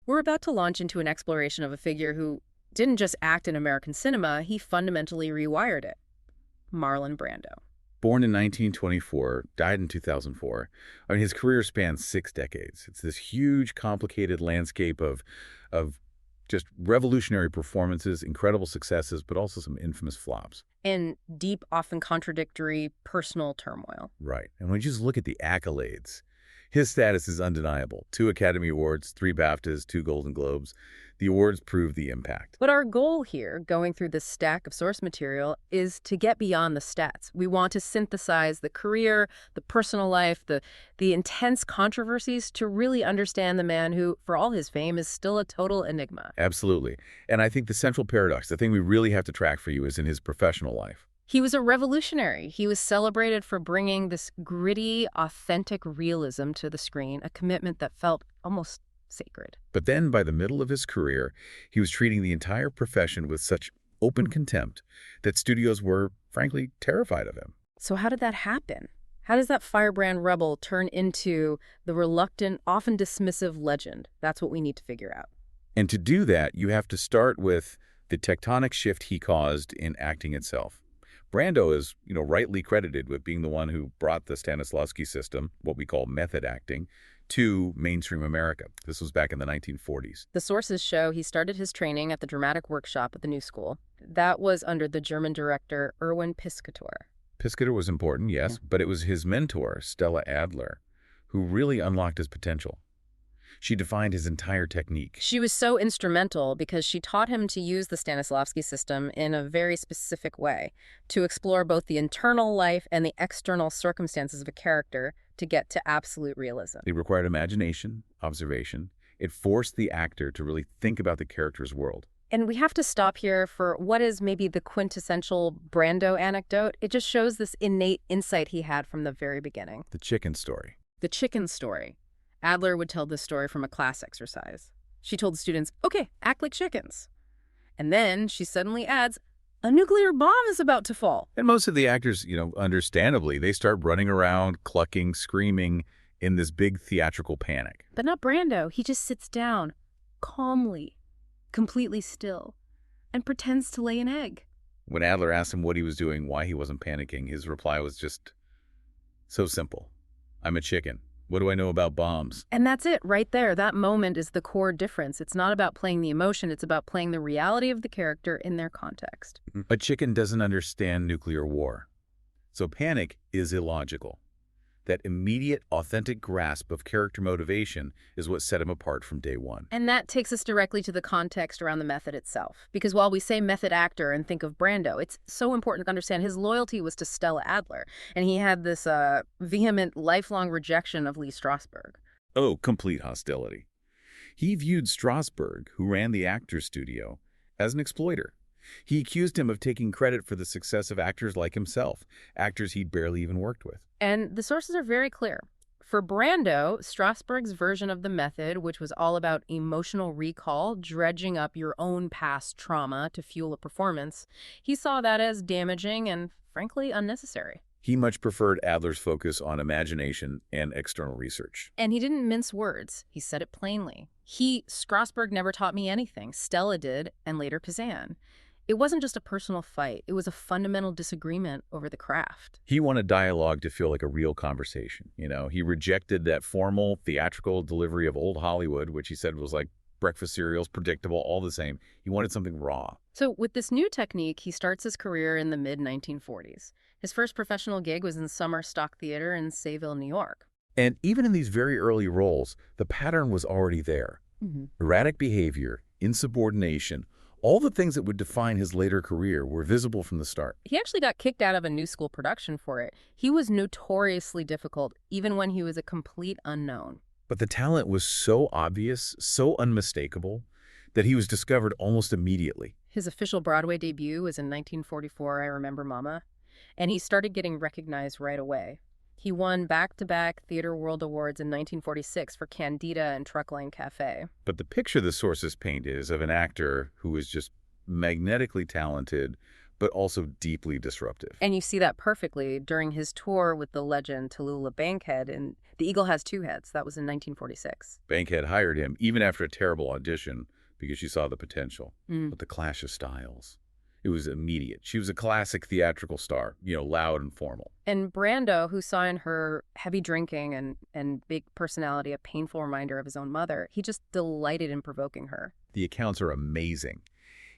We're about to launch into an exploration of a figure who didn't just act in American cinema, he fundamentally rewired it. Marlon Brando. Born in 1924, died in 2004. I mean, his career spans 6 decades. It's this huge, complicated landscape of just revolutionary performances, incredible successes, but also some infamous flops. And deep, often contradictory personal turmoil. Right. And when you just look at the accolades, his status is undeniable. 2 Academy Awards, 3 BAFTAs, 2 Golden Globes. The awards prove the impact. But our goal here, going through this stack of source material, is to get beyond the stats. We want to synthesize the career, the personal life, the intense controversies to really understand the man who, for all his fame, is still a total enigma. Absolutely. And I think the central paradox, the thing we really have to track for you, is in his professional life. He was a revolutionary. He was celebrated for bringing this gritty, authentic realism to the screen, a commitment that felt almost sacred. But then, by the middle of his career, he was treating the entire profession with such open contempt that studios were, frankly, terrified of him. So how did that happen? How does that firebrand rebel turn into the reluctant, often dismissive legend? That's what we need to figure out. And to do that, you have to start with the tectonic shift he caused in acting itself. Brando is, rightly credited with being the one who brought the Stanislavski system, what we call method acting, to mainstream America. This was back in the 1940s. The sources show he started his training at the dramatic workshop at the New School. That was under the German director Erwin Piscator. Piscator was important, yes, but it was his mentor, Stella Adler, who really unlocked his potential. She defined his entire technique. She was so instrumental because she taught him to use the Stanislavski system in a very specific way, to explore both the internal life and the external circumstances of a character to get to absolute realism. It required imagination, observation. It forced the actor to really think about the character's world. And we have to stop here for what is maybe the quintessential Brando anecdote. It just shows this innate insight he had from the very beginning. The chicken story. The chicken story. Adler would tell this story from a class exercise. She told the students, okay, act like chickens. And then she suddenly adds, a nuclear bomb is about to fall. And most of the actors, understandably, they start running around, clucking, screaming in this big theatrical panic. But not Brando. He just sits down, calmly, completely still, and pretends to lay an egg. When Adler asked him what he was doing, why he wasn't panicking, his reply was just so simple. I'm a chicken. What do I know about bombs? And that's it right there. That moment is the core difference. It's not about playing the emotion. It's about playing the reality of the character in their context. A chicken doesn't understand nuclear war. So panic is illogical. That immediate, authentic grasp of character motivation is what set him apart from day one. And that takes us directly to the context around the method itself. Because while we say method actor and think of Brando, it's so important to understand his loyalty was to Stella Adler. And he had this vehement, lifelong rejection of Lee Strasberg. Oh, complete hostility. He viewed Strasberg, who ran the actor's studio, as an exploiter. He accused him of taking credit for the success of actors like himself, actors he'd barely even worked with. And the sources are very clear. For Brando, Strasberg's version of the method, which was all about emotional recall, dredging up your own past trauma to fuel a performance, he saw that as damaging and, frankly, unnecessary. He much preferred Adler's focus on imagination and external research. And he didn't mince words. He said it plainly. Strasberg never taught me anything. Stella did, and later Kazan. It wasn't just a personal fight. It was a fundamental disagreement over the craft. He wanted dialogue to feel like a real conversation. He rejected that formal, theatrical delivery of old Hollywood, which he said was like breakfast cereals, predictable, all the same. He wanted something raw. So with this new technique, he starts his career in the mid-1940s. His first professional gig was in Summer Stock Theater in Sayville, New York. And even in these very early roles, the pattern was already there. Erratic behavior, insubordination, all the things that would define his later career were visible from the start. He actually got kicked out of a New School production for it. He was notoriously difficult, even when he was a complete unknown. But the talent was so obvious, so unmistakable, that he was discovered almost immediately. His official Broadway debut was in 1944, I Remember Mama, and he started getting recognized right away. He won back-to-back Theatre World Awards in 1946 for Candida and Truck Lane Cafe. But the picture the sources paint is of an actor who is just magnetically talented, but also deeply disruptive. And you see that perfectly during his tour with the legend Tallulah Bankhead in The Eagle Has Two Heads. That was in 1946. Bankhead hired him even after a terrible audition because she saw the potential. Mm. But the clash of styles, it was immediate. She was a classic theatrical star, loud and formal. And Brando, who saw in her heavy drinking and big personality a painful reminder of his own mother, he just delighted in provoking her. The accounts are amazing.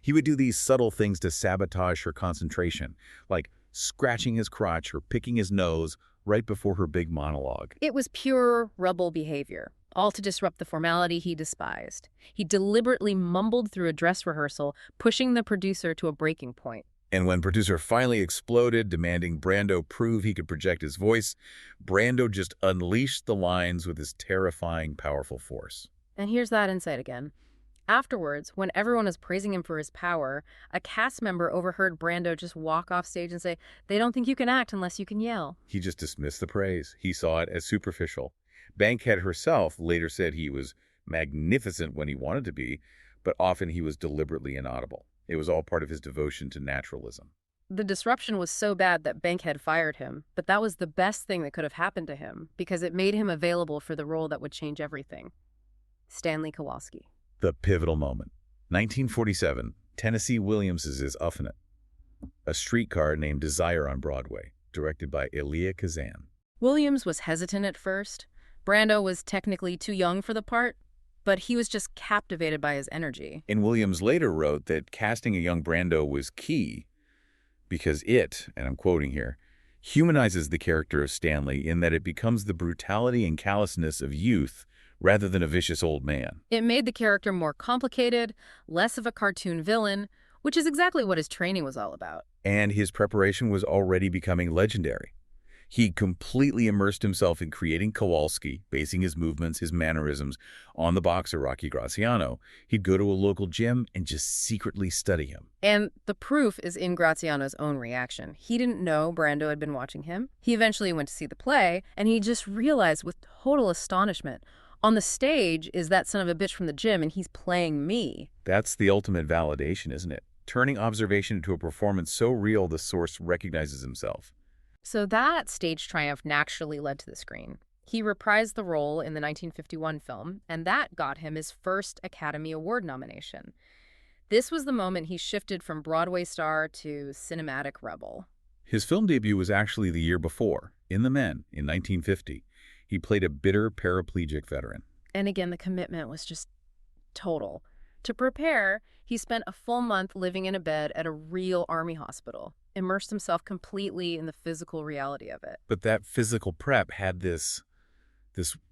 He would do these subtle things to sabotage her concentration, like scratching his crotch or picking his nose right before her big monologue. It was pure rebel behavior, all to disrupt the formality he despised. He deliberately mumbled through a dress rehearsal, pushing the producer to a breaking point. And when producer finally exploded, demanding Brando prove he could project his voice, Brando just unleashed the lines with his terrifying, powerful force. And here's that insight again. Afterwards, when everyone was praising him for his power, a cast member overheard Brando just walk off stage and say, "They don't think you can act unless you can yell." He just dismissed the praise. He saw it as superficial. Bankhead herself later said he was magnificent when he wanted to be, but often he was deliberately inaudible. It was all part of his devotion to naturalism. The disruption was so bad that Bankhead fired him, but that was the best thing that could have happened to him because it made him available for the role that would change everything. Stanley Kowalski. The pivotal moment. 1947, Tennessee Williams' Fascinate, a streetcar named Desire on Broadway, directed by Elia Kazan. Williams was hesitant at first. Brando was technically too young for the part, but he was just captivated by his energy. And Williams later wrote that casting a young Brando was key because it, and I'm quoting here, humanizes the character of Stanley in that it becomes the brutality and callousness of youth rather than a vicious old man. It made the character more complicated, less of a cartoon villain, which is exactly what his training was all about. And his preparation was already becoming legendary. He completely immersed himself in creating Kowalski, basing his movements, his mannerisms, on the boxer Rocky Graziano. He'd go to a local gym and just secretly study him. And the proof is in Graziano's own reaction. He didn't know Brando had been watching him. He eventually went to see the play, and he just realized with total astonishment, on the stage is that son of a bitch from the gym, and he's playing me. That's the ultimate validation, isn't it? Turning observation into a performance so real the source recognizes himself. So that stage triumph naturally led to the screen. He reprised the role in the 1951 film, and that got him his first Academy Award nomination. This was the moment he shifted from Broadway star to cinematic rebel. His film debut was actually the year before, in The Men, in 1950. He played a bitter paraplegic veteran. And again, the commitment was just total. To prepare, he spent a full month living in a bed at a real army hospital, immersed himself completely in the physical reality of it. But that physical prep had this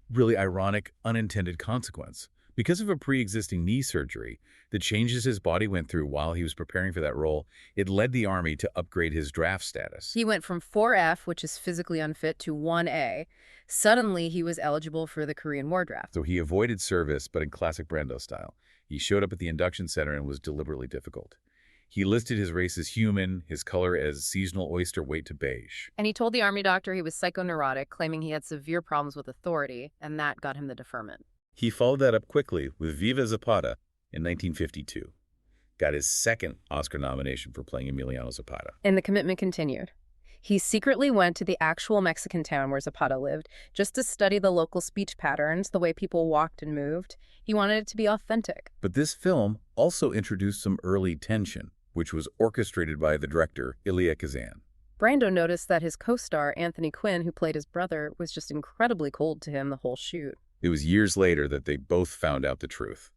really ironic, unintended consequence. Because of a pre-existing knee surgery, the changes his body went through while he was preparing for that role, it led the Army to upgrade his draft status. He went from 4F, which is physically unfit, to 1A. Suddenly, he was eligible for the Korean War draft. So he avoided service, but in classic Brando style. He showed up at the induction center and was deliberately difficult. He listed his race as human, his color as seasonal oyster weight to beige. And he told the Army doctor he was psychoneurotic, claiming he had severe problems with authority, and that got him the deferment. He followed that up quickly with Viva Zapata in 1952. Got his second Oscar nomination for playing Emiliano Zapata. And the commitment continued. He secretly went to the actual Mexican town where Zapata lived just to study the local speech patterns, the way people walked and moved. He wanted it to be authentic. But this film also introduced some early tension, which was orchestrated by the director, Elia Kazan. Brando noticed that his co-star, Anthony Quinn, who played his brother, was just incredibly cold to him the whole shoot. It was years later that they both found out the truth.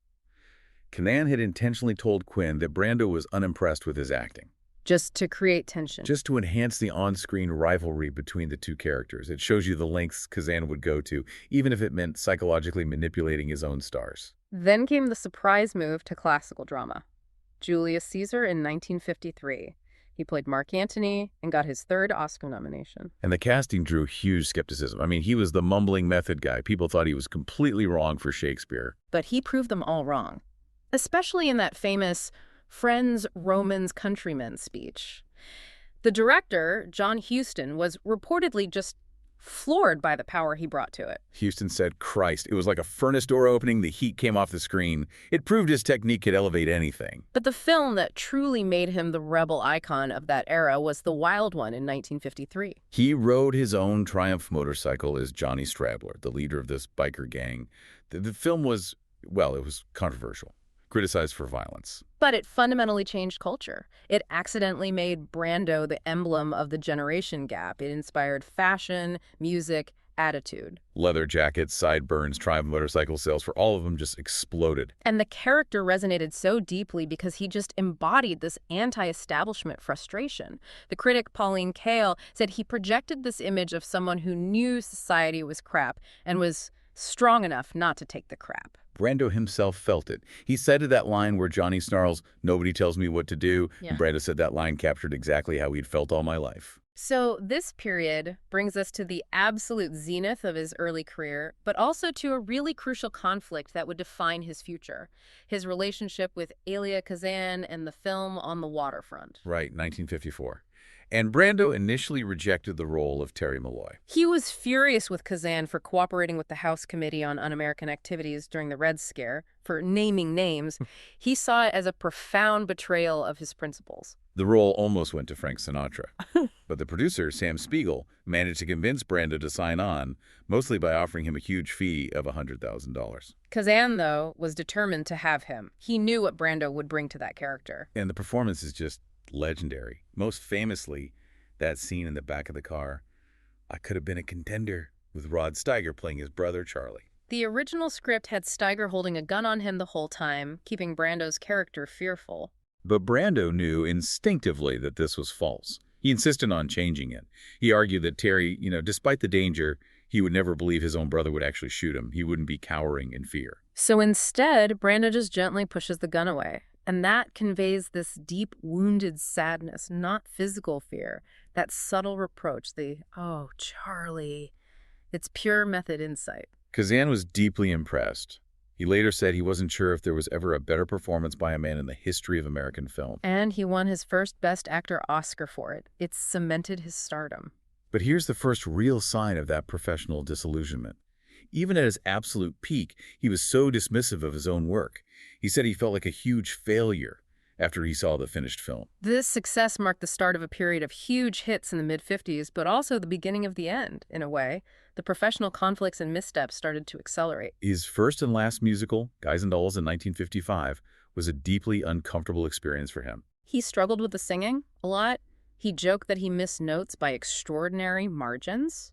Kazan had intentionally told Quinn that Brando was unimpressed with his acting. Just to create tension. Just to enhance the on-screen rivalry between the two characters. It shows you the lengths Kazan would go to, even if it meant psychologically manipulating his own stars. Then came the surprise move to classical drama. Julius Caesar in 1953. He played Mark Antony and got his third Oscar nomination. And the casting drew huge skepticism. I mean, he was the mumbling method guy. People thought he was completely wrong for Shakespeare. But he proved them all wrong, especially in that famous Friends, Romans, Countrymen speech. The director, John Huston, was reportedly just floored by the power he brought to it. Houston said, Christ, it was like a furnace door opening. The heat came off the screen. It proved his technique could elevate anything. But the film that truly made him the rebel icon of that era was The Wild One in 1953. He rode his own Triumph motorcycle as Johnny Strabler, the leader of this biker gang. The film was, well, it was controversial, criticized for violence. But it fundamentally changed culture. It accidentally made Brando the emblem of the generation gap. It inspired fashion, music, attitude. Leather jackets, sideburns, Triumph motorcycle sales for all of them just exploded. And the character resonated so deeply because he just embodied this anti-establishment frustration. The critic Pauline Kael said he projected this image of someone who knew society was crap and was strong enough not to take the crap. Brando himself felt it. He cited that line where Johnny snarls, "Nobody tells me what to do." Yeah. And Brando said that line captured exactly how he'd felt all my life. So this period brings us to the absolute zenith of his early career, but also to a really crucial conflict that would define his future. His relationship with Elia Kazan and the film On the Waterfront. Right, 1954. And Brando initially rejected the role of Terry Malloy. He was furious with Kazan for cooperating with the House Committee on Un-American Activities during the Red Scare, for naming names. He saw it as a profound betrayal of his principles. The role almost went to Frank Sinatra. But the producer, Sam Spiegel, managed to convince Brando to sign on, mostly by offering him a huge fee of $100,000. Kazan, though, was determined to have him. He knew what Brando would bring to that character. And the performance is just legendary. Most famously, that scene in the back of the car. I could have been a contender, with Rod Steiger playing his brother, Charlie. The original script had Steiger holding a gun on him the whole time, keeping Brando's character fearful. But Brando knew instinctively that this was false. He insisted on changing it. He argued that Terry, despite the danger, he would never believe his own brother would actually shoot him. He wouldn't be cowering in fear. So instead, Brando just gently pushes the gun away. And that conveys this deep, wounded sadness, not physical fear. That subtle reproach, oh, Charlie. It's pure method insight. Kazan was deeply impressed. He later said he wasn't sure if there was ever a better performance by a man in the history of American film. And he won his first Best Actor Oscar for it. It cemented his stardom. But here's the first real sign of that professional disillusionment. Even at his absolute peak, he was so dismissive of his own work. He said he felt like a huge failure after he saw the finished film. This success marked the start of a period of huge hits in the mid-50s, but also the beginning of the end, in a way. The professional conflicts and missteps started to accelerate. His first and last musical, Guys and Dolls in 1955, was a deeply uncomfortable experience for him. He struggled with the singing a lot. He joked that he missed notes by extraordinary margins.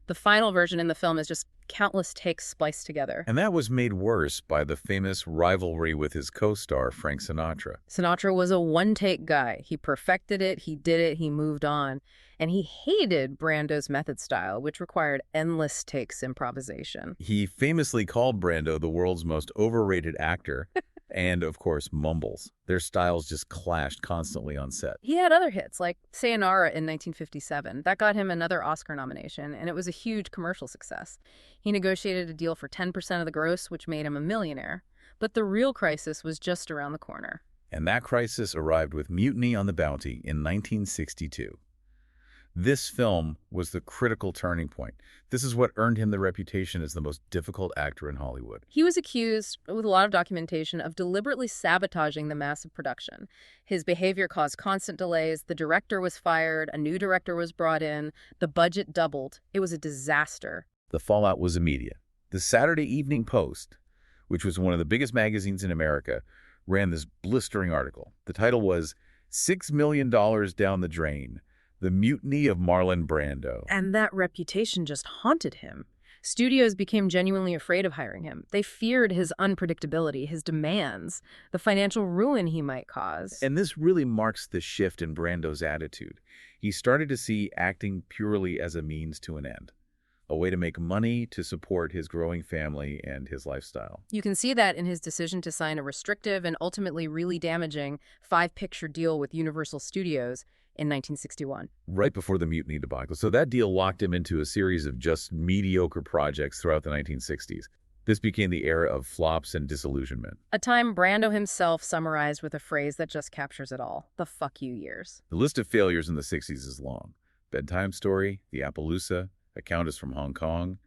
The final version in the film is just countless takes spliced together. And that was made worse by the famous rivalry with his co-star, Frank Sinatra. Sinatra was a one-take guy. He perfected it, he did it, he moved on. And he hated Brando's method style, which required endless takes improvisation. He famously called Brando the world's most overrated actor and, of course, mumbles. Their styles just clashed constantly on set. He had other hits, like Sayonara in 1957. That got him another Oscar nomination, and it was a huge commercial success. He negotiated a deal for 10% of the gross, which made him a millionaire. But the real crisis was just around the corner. And that crisis arrived with Mutiny on the Bounty in 1962. This film was the critical turning point. This is what earned him the reputation as the most difficult actor in Hollywood. He was accused, with a lot of documentation, of deliberately sabotaging the massive production. His behavior caused constant delays, the director was fired, a new director was brought in, the budget doubled. It was a disaster. The fallout was immediate. The Saturday Evening Post, which was one of the biggest magazines in America, ran this blistering article. The title was $6 Million Down the Drain. The Mutiny of Marlon Brando. And that reputation just haunted him. Studios became genuinely afraid of hiring him. They feared his unpredictability, his demands, the financial ruin he might cause. And this really marks the shift in Brando's attitude. He started to see acting purely as a means to an end, a way to make money to support his growing family and his lifestyle. You can see that in his decision to sign a restrictive and ultimately really damaging 5-picture deal with Universal Studios in 1961. Right before the Mutiny debacle. So that deal locked him into a series of just mediocre projects throughout the 1960s. This became the era of flops and disillusionment. A time Brando himself summarized with a phrase that just captures it all: the fuck you years. The list of failures in the 60s is long. Bedtime Story, The Appaloosa, a countess from Hong Kong,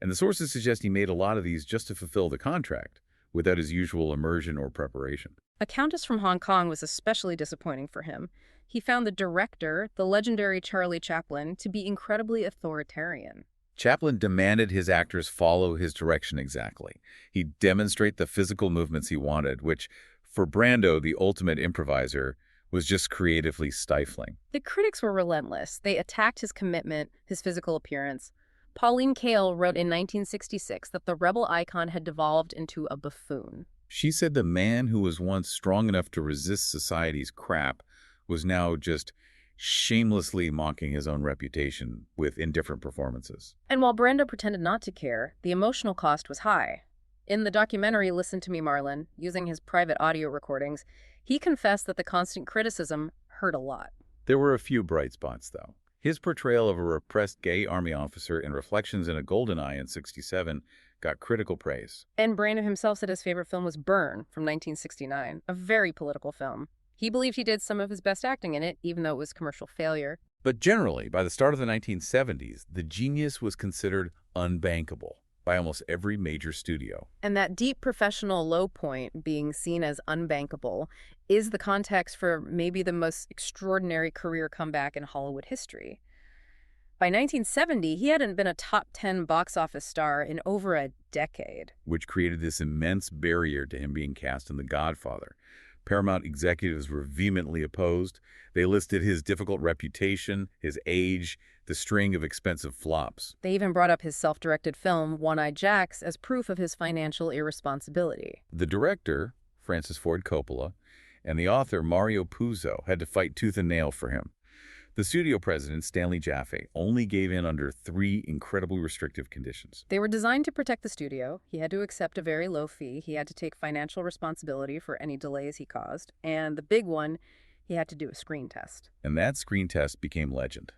and the sources suggest he made a lot of these just to fulfill the contract, without his usual immersion or preparation. A Countess from Hong Kong was especially disappointing for him. He found the director, the legendary Charlie Chaplin, to be incredibly authoritarian. Chaplin demanded his actors follow his direction exactly. He'd demonstrate the physical movements he wanted, which, for Brando, the ultimate improviser, was just creatively stifling. The critics were relentless. They attacked his commitment, his physical appearance. Pauline Kael wrote in 1966 that the rebel icon had devolved into a buffoon. She said the man who was once strong enough to resist society's crap was now just shamelessly mocking his own reputation with indifferent performances. And while Brando pretended not to care, the emotional cost was high. In the documentary Listen to Me, Marlon, using his private audio recordings, he confessed that the constant criticism hurt a lot. There were a few bright spots, though. His portrayal of a repressed gay army officer in Reflections in a Golden Eye in '67 got critical praise. And Brando himself said his favorite film was Burn from 1969, a very political film. He believed he did some of his best acting in it, even though it was a commercial failure. But generally, by the start of the 1970s, the genius was considered unbankable by almost every major studio. And that deep professional low point, being seen as unbankable, is the context for maybe the most extraordinary career comeback in Hollywood history. By 1970, he hadn't been a top 10 box office star in over a decade. Which created this immense barrier to him being cast in The Godfather. Paramount executives were vehemently opposed. They listed his difficult reputation, his age, the string of expensive flops. They even brought up his self-directed film, One-Eyed Jacks, as proof of his financial irresponsibility. The director, Francis Ford Coppola, and the author, Mario Puzo, had to fight tooth and nail for him. The studio president, Stanley Jaffe, only gave in under 3 incredibly restrictive conditions. They were designed to protect the studio. He had to accept a very low fee. He had to take financial responsibility for any delays he caused. And the big one, he had to do a screen test. And that screen test became legend.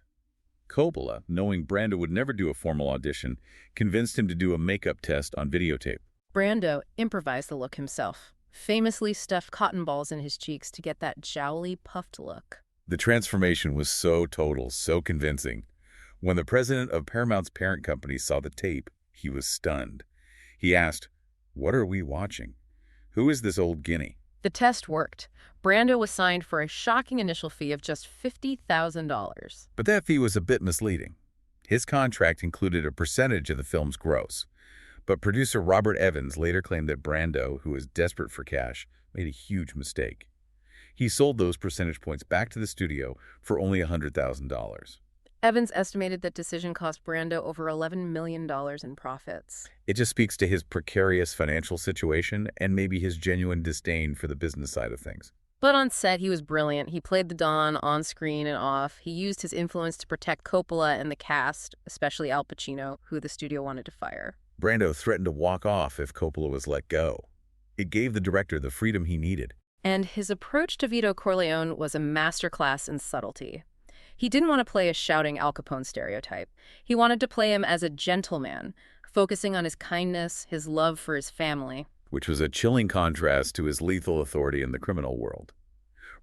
Coppola, knowing Brando would never do a formal audition, convinced him to do a makeup test on videotape. Brando improvised the look himself, famously stuffed cotton balls in his cheeks to get that jowly, puffed look. The transformation was so total, so convincing. When the president of Paramount's parent company saw the tape, he was stunned. He asked, "What are we watching? Who is this old guinea?" The test worked. Brando was signed for a shocking initial fee of just $50,000. But that fee was a bit misleading. His contract included a percentage of the film's gross. But producer Robert Evans later claimed that Brando, who was desperate for cash, made a huge mistake. He sold those percentage points back to the studio for only $100,000. Evans estimated that decision cost Brando over $11 million in profits. It just speaks to his precarious financial situation and maybe his genuine disdain for the business side of things. But on set, he was brilliant. He played the Don on screen and off. He used his influence to protect Coppola and the cast, especially Al Pacino, who the studio wanted to fire. Brando threatened to walk off if Coppola was let go. It gave the director the freedom he needed. And his approach to Vito Corleone was a masterclass in subtlety. He didn't want to play a shouting Al Capone stereotype. He wanted to play him as a gentleman, focusing on his kindness, his love for his family. Which was a chilling contrast to his lethal authority in the criminal world.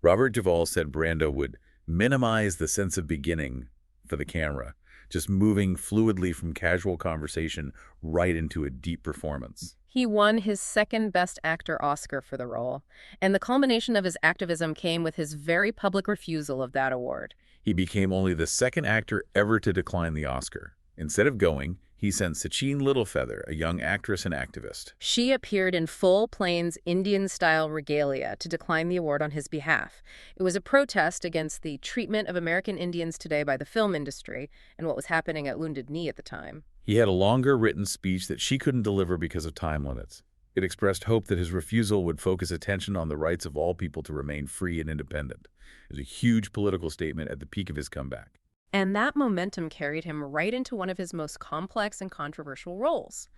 Robert Duvall said Brando would minimize the sense of beginning for the camera, just moving fluidly from casual conversation right into a deep performance. He won his second Best Actor Oscar for the role, and the culmination of his activism came with his very public refusal of that award. He became only the second actor ever to decline the Oscar. Instead of going, he sent Sachin Littlefeather, a young actress and activist. She appeared in full Plains Indian-style regalia to decline the award on his behalf. It was a protest against the treatment of American Indians today by the film industry and what was happening at Wounded Knee at the time. He had a longer written speech that she couldn't deliver because of time limits. It expressed hope that his refusal would focus attention on the rights of all people to remain free and independent. It was a huge political statement at the peak of his comeback. And that momentum carried him right into one of his most complex and controversial roles,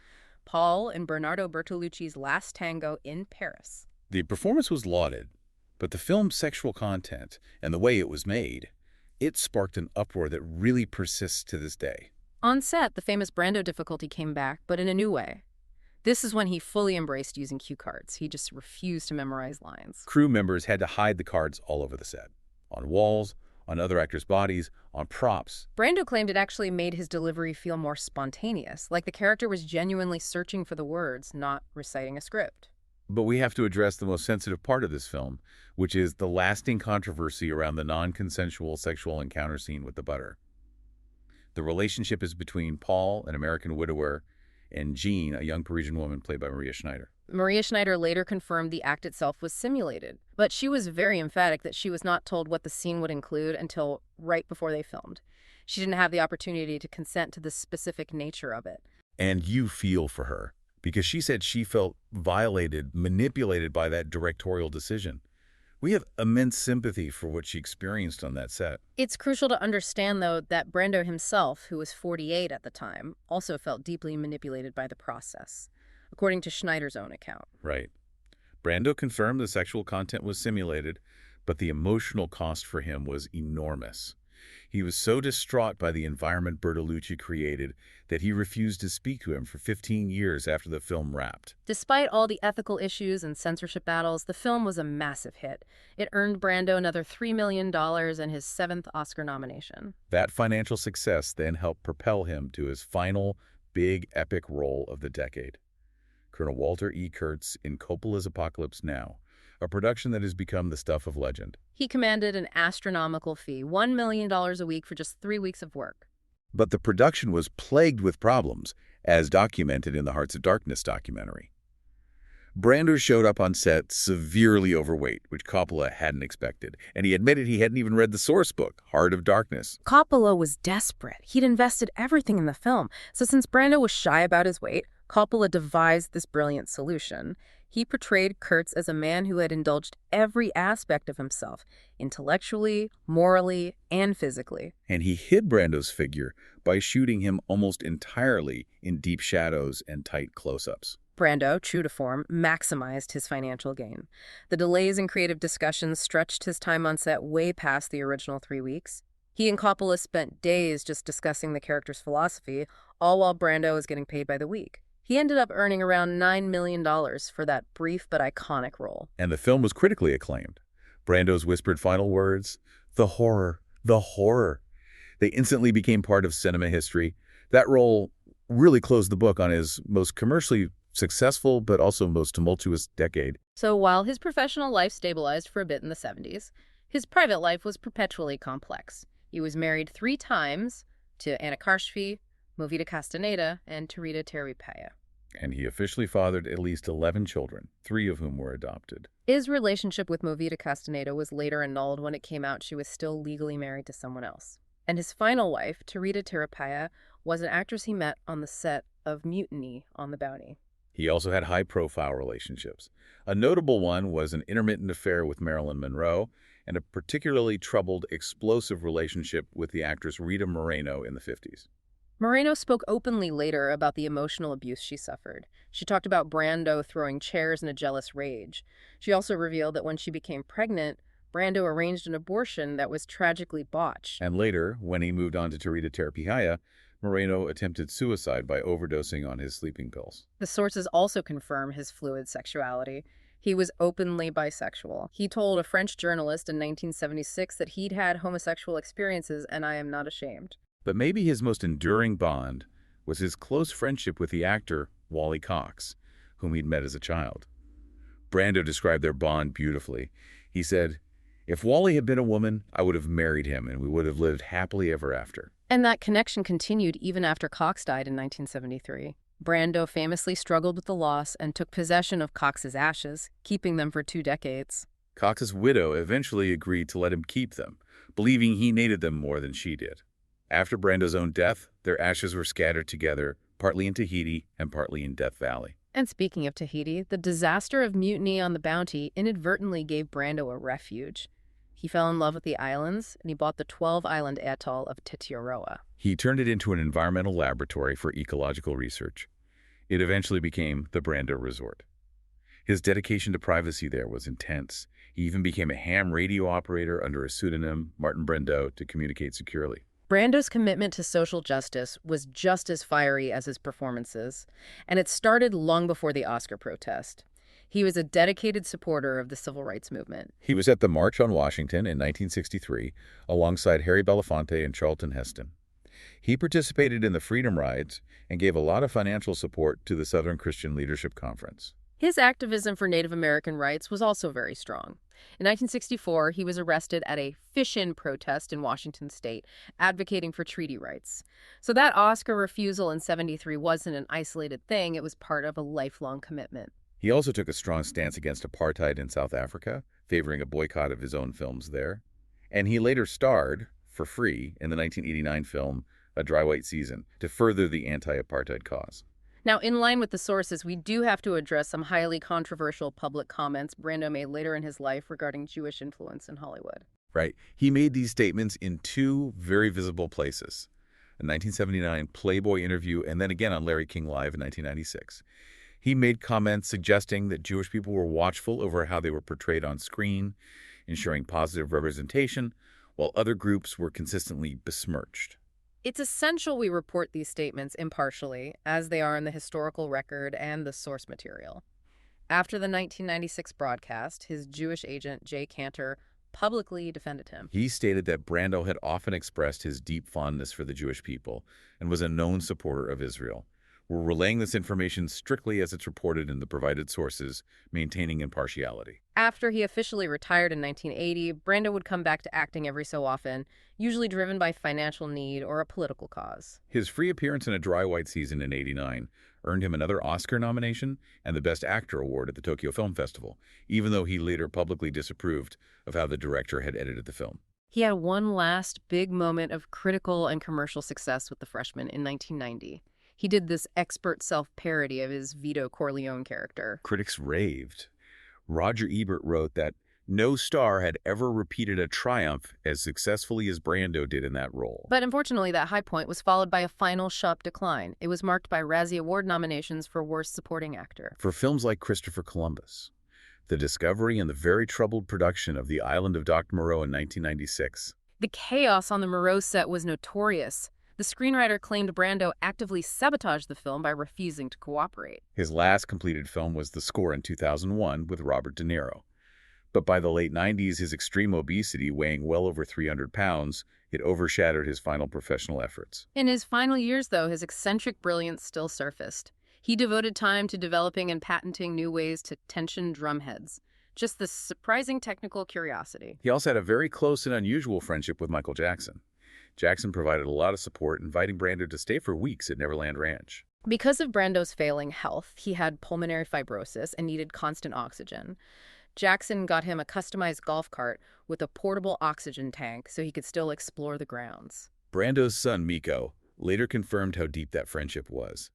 Paul in Bernardo Bertolucci's Last Tango in Paris. The performance was lauded, but the film's sexual content and the way it was made, it sparked an uproar that really persists to this day. On set, the famous Brando difficulty came back, but in a new way. This is when he fully embraced using cue cards. He just refused to memorize lines. Crew members had to hide the cards all over the set, on walls, on other actors' bodies, on props. Brando claimed it actually made his delivery feel more spontaneous, like the character was genuinely searching for the words, not reciting a script. But we have to address the most sensitive part of this film, which is the lasting controversy around the non-consensual sexual encounter scene with the butter. The relationship is between Paul, an American widower, and Jean, a young Parisian woman played by Maria Schneider. Maria Schneider later confirmed the act itself was simulated, but she was very emphatic that she was not told what the scene would include until right before they filmed. She didn't have the opportunity to consent to the specific nature of it. And you feel for her, because she said she felt violated, manipulated by that directorial decision. We have immense sympathy for what she experienced on that set. It's crucial to understand, though, that Brando himself, who was 48 at the time, also felt deeply manipulated by the process, according to Schneider's own account. Right. Brando confirmed the sexual content was simulated, but the emotional cost for him was enormous. He was so distraught by the environment Bertolucci created that he refused to speak to him for 15 years after the film wrapped. Despite all the ethical issues and censorship battles, the film was a massive hit. It earned Brando another $3 million and his 7th Oscar nomination. That financial success then helped propel him to his final, big, epic role of the decade. Colonel Walter E. Kurtz in Coppola's Apocalypse Now, a production that has become the stuff of legend. He commanded an astronomical fee, $1 million a week for just 3 weeks of work. But the production was plagued with problems, as documented in the Hearts of Darkness documentary. Brando showed up on set severely overweight, which Coppola hadn't expected, and he admitted he hadn't even read the source book, Heart of Darkness. Coppola was desperate. He'd invested everything in the film, so since Brando was shy about his weight, Coppola devised this brilliant solution. He portrayed Kurtz as a man who had indulged every aspect of himself, intellectually, morally, and physically. And he hid Brando's figure by shooting him almost entirely in deep shadows and tight close-ups. Brando, true to form, maximized his financial gain. The delays in creative discussions stretched his time on set way past the original 3 weeks. He and Coppola spent days just discussing the character's philosophy, all while Brando was getting paid by the week. He ended up earning around $9 million for that brief but iconic role. And the film was critically acclaimed. Brando's whispered final words, "The horror, the horror." They instantly became part of cinema history. That role really closed the book on his most commercially successful but also most tumultuous decade. So while his professional life stabilized for a bit in the 70s, his private life was perpetually complex. He was married 3 times to Anna Karshfi, Movida Castaneda, and Tarita Teripaya. And he officially fathered at least 11 children, 3 of whom were adopted. His relationship with Movida Castaneda was later annulled when it came out she was still legally married to someone else. And his final wife, Tarita Teripaya, was an actress he met on the set of Mutiny on the Bounty. He also had high-profile relationships. A notable one was an intermittent affair with Marilyn Monroe and a particularly troubled, explosive relationship with the actress Rita Moreno in the 50s. Moreno spoke openly later about the emotional abuse she suffered. She talked about Brando throwing chairs in a jealous rage. She also revealed that when she became pregnant, Brando arranged an abortion that was tragically botched. And later, when he moved on to Tarita Terapihaya, Moreno attempted suicide by overdosing on his sleeping pills. The sources also confirm his fluid sexuality. He was openly bisexual. He told a French journalist in 1976 that he'd had homosexual experiences, and I am not ashamed. But maybe his most enduring bond was his close friendship with the actor Wally Cox, whom he'd met as a child. Brando described their bond beautifully. He said, "If Wally had been a woman, I would have married him and we would have lived happily ever after." And that connection continued even after Cox died in 1973. Brando famously struggled with the loss and took possession of Cox's ashes, keeping them for 2 decades. Cox's widow eventually agreed to let him keep them, believing he needed them more than she did. After Brando's own death, their ashes were scattered together, partly in Tahiti and partly in Death Valley. And speaking of Tahiti, the disaster of Mutiny on the Bounty inadvertently gave Brando a refuge. He fell in love with the islands, and he bought the 12-island atoll of Tetiaroa. He turned it into an environmental laboratory for ecological research. It eventually became the Brando Resort. His dedication to privacy there was intense. He even became a ham radio operator under a pseudonym, Marlon Brando, to communicate securely. Brando's commitment to social justice was just as fiery as his performances, and it started long before the Oscar protest. He was a dedicated supporter of the civil rights movement. He was at the March on Washington in 1963 alongside Harry Belafonte and Charlton Heston. He participated in the Freedom Rides and gave a lot of financial support to the Southern Christian Leadership Conference. His activism for Native American rights was also very strong. In 1964, he was arrested at a fish-in protest in Washington state, advocating for treaty rights. So that Oscar refusal in '73 wasn't an isolated thing, it was part of a lifelong commitment. He also took a strong stance against apartheid in South Africa, favoring a boycott of his own films there. And he later starred, for free, in the 1989 film A Dry White Season, to further the anti-apartheid cause. Now, in line with the sources, we do have to address some highly controversial public comments Brando made later in his life regarding Jewish influence in Hollywood. Right. He made these statements in two very visible places. A 1979 Playboy interview and then again on Larry King Live in 1996. He made comments suggesting that Jewish people were watchful over how they were portrayed on screen, ensuring positive representation, while other groups were consistently besmirched. It's essential we report these statements impartially, as they are in the historical record and the source material. After the 1996 broadcast, his Jewish agent, Jay Cantor, publicly defended him. He stated that Brando had often expressed his deep fondness for the Jewish people and was a known supporter of Israel. We're relaying this information strictly as it's reported in the provided sources, maintaining impartiality. After he officially retired in 1980, Brando would come back to acting every so often, usually driven by financial need or a political cause. His free appearance in A Dry White Season in '89 earned him another Oscar nomination and the Best Actor award at the Tokyo Film Festival, even though he later publicly disapproved of how the director had edited the film. He had one last big moment of critical and commercial success with The Freshman in 1990. He did this expert self-parody of his Vito Corleone character. Critics raved. Roger Ebert wrote that no star had ever repeated a triumph as successfully as Brando did in that role. But unfortunately, that high point was followed by a final sharp decline. It was marked by Razzie Award nominations for Worst Supporting Actor. For films like Christopher Columbus, The Discovery and the very troubled production of The Island of Dr. Moreau in 1996. The chaos on the Moreau set was notorious. The screenwriter claimed Brando actively sabotaged the film by refusing to cooperate. His last completed film was The Score in 2001 with Robert De Niro. But by the late 90s, his extreme obesity, weighing well over 300 pounds, it overshadowed his final professional efforts. In his final years, though, his eccentric brilliance still surfaced. He devoted time to developing and patenting new ways to tension drumheads. Just this surprising technical curiosity. He also had a very close and unusual friendship with Michael Jackson. Jackson provided a lot of support, inviting Brando to stay for weeks at Neverland Ranch. Because of Brando's failing health, he had pulmonary fibrosis and needed constant oxygen. Jackson got him a customized golf cart with a portable oxygen tank so he could still explore the grounds. Brando's son, Miko, later confirmed how deep that friendship was.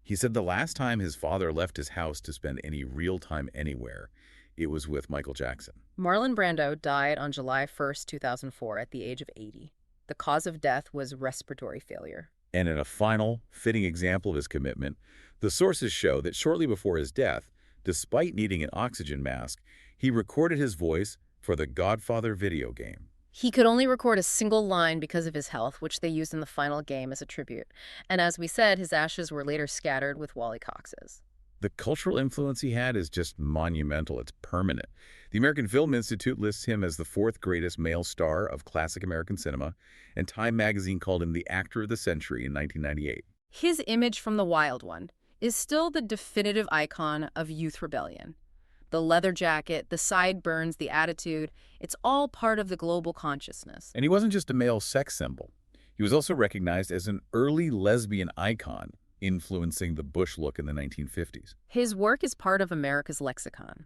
He said the last time his father left his house to spend any real time anywhere, it was with Michael Jackson. Marlon Brando died on July 1st, 2004 at the age of 80. The cause of death was respiratory failure. And in a final, fitting example of his commitment, the sources show that shortly before his death, despite needing an oxygen mask, he recorded his voice for the Godfather video game. He could only record a single line because of his health, which they used in the final game as a tribute. And as we said, his ashes were later scattered with Wally Cox's. The cultural influence he had is just monumental. It's permanent. The American Film Institute lists him as the fourth greatest male star of classic American cinema, and Time magazine called him the actor of the century in 1998. His image from The Wild One is still the definitive icon of youth rebellion. The leather jacket, the sideburns, the attitude, it's all part of the global consciousness. And he wasn't just a male sex symbol. He was also recognized as an early lesbian icon, influencing the Bush look in the 1950s. His work is part of America's lexicon.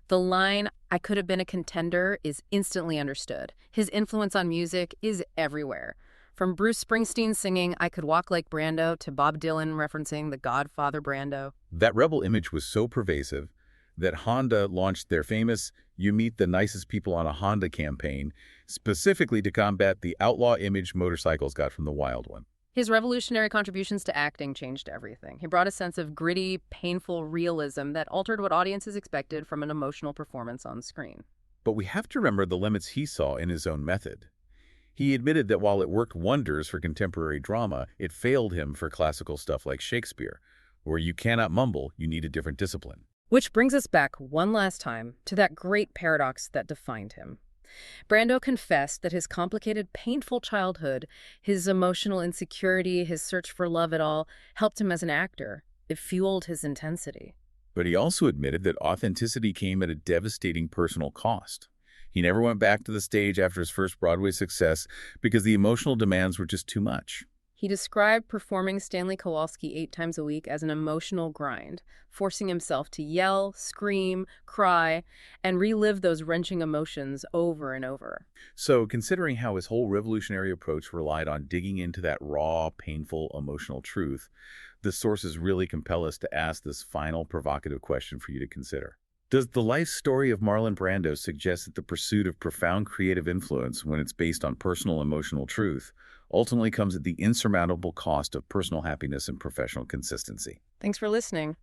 The line, "I could have been a contender," is instantly understood. His influence on music is everywhere. From Bruce Springsteen singing "I Could Walk Like Brando" to Bob Dylan referencing the Godfather Brando. That rebel image was so pervasive that Honda launched their famous "You Meet the Nicest People on a Honda" campaign, specifically to combat the outlaw image motorcycles got from the Wild One. His revolutionary contributions to acting changed everything. He brought a sense of gritty, painful realism that altered what audiences expected from an emotional performance on screen. But we have to remember the limits he saw in his own method. He admitted that while it worked wonders for contemporary drama, it failed him for classical stuff like Shakespeare, where you cannot mumble, you need a different discipline. Which brings us back one last time to that great paradox that defined him. Brando confessed that his complicated, painful childhood, his emotional insecurity, his search for love at all, helped him as an actor. It fueled his intensity. But he also admitted that authenticity came at a devastating personal cost. He never went back to the stage after his first Broadway success because the emotional demands were just too much. He described performing Stanley Kowalski 8 times a week as an emotional grind, forcing himself to yell, scream, cry, and relive those wrenching emotions over and over. So, considering how his whole revolutionary approach relied on digging into that raw, painful, emotional truth, the sources really compel us to ask this final provocative question for you to consider. Does the life story of Marlon Brando suggest that the pursuit of profound creative influence, when it's based on personal emotional truth, ultimately comes at the insurmountable cost of personal happiness and professional consistency? Thanks for listening.